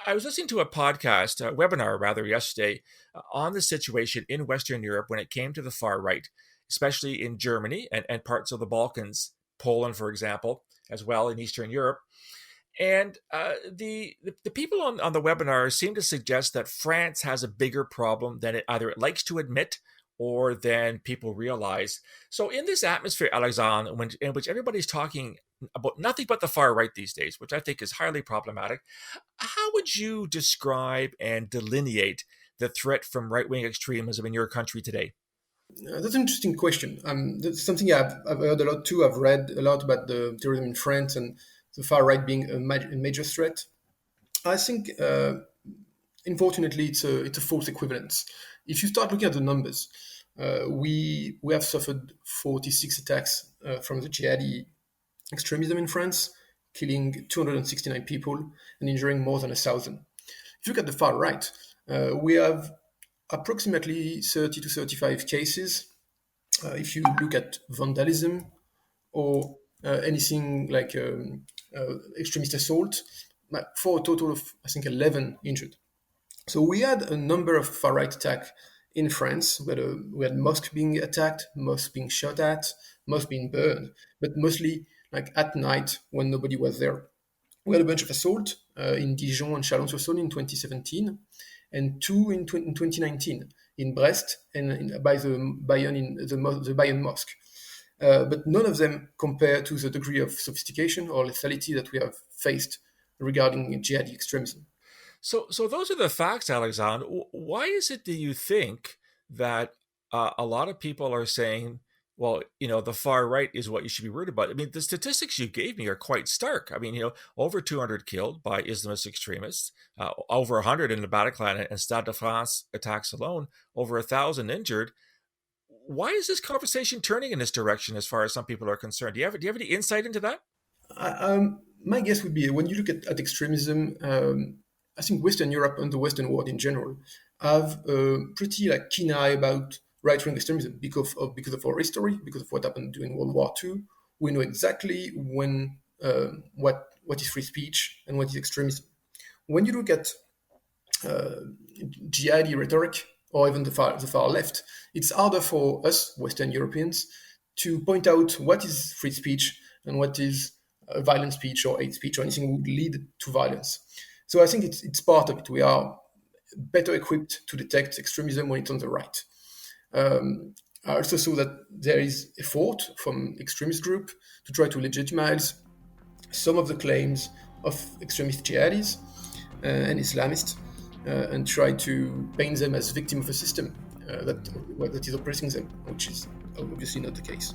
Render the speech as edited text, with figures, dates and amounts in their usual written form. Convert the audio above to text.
I was listening to a podcast, a webinar rather, yesterday on the situation in Western Europe when it came to the far right, especially in Germany and parts of the Balkans, Poland, for example, as well in Eastern Europe. And the people on the webinar seem to suggest that France has a bigger problem than it likes to admit or than people realize. So in this atmosphere, Alexandre, in which everybody's talking about nothing but the far right these days, which I think is highly problematic, how would you describe and delineate the threat from right-wing extremism in your country today? That's an interesting question. That's something I've heard a lot too. I've read a lot about the terrorism in France and the far right being a major threat. I think, unfortunately, it's a false equivalence. If you start looking at the numbers, we have suffered 46 attacks from the jihadi extremism in France, killing 269 people and injuring more than 1,000. If you look at the far right, we have approximately 30 to 35 cases. If you look at vandalism or anything like extremist assault, for a total of, I think, 11 injured. So we had a number of far-right attacks in France. We had mosques being attacked, mosques being shot at, mosques being burned, but mostly like at night when nobody was there. We had a bunch of assault in Dijon and Chalon-sur-Saône in 2017, and two in 2019 in Brest and by the Bayern Mosque. But none of them compare to the degree of sophistication or lethality that we have faced regarding jihadi extremism. So those are the facts, Alexandre. Why is it, do you think, that a lot of people are saying, well, the far right is what you should be worried about? I mean, the statistics you gave me are quite stark. I mean, over 200 killed by Islamist extremists, over 100 in the Bataclan and Stade de France attacks alone, over 1,000 injured. Why is this conversation turning in this direction as far as some people are concerned? Do you have any insight into that? My guess would be when you look at extremism, I think Western Europe and the Western world in general have a pretty keen eye about right-wing extremism because of our history, because of what happened during World War II. We know exactly when what is free speech and what is extremism. When you look at jihadi rhetoric or even the far left, it's harder for us Western Europeans to point out what is free speech and what is violent speech or hate speech or anything that would lead to violence. So I think it's part of it. We are better equipped to detect extremism when it's on the right. I also saw that there is effort from extremist group to try to legitimize some of the claims of extremist jihadis and Islamists and try to paint them as victims of a system that is oppressing them, which is obviously not the case.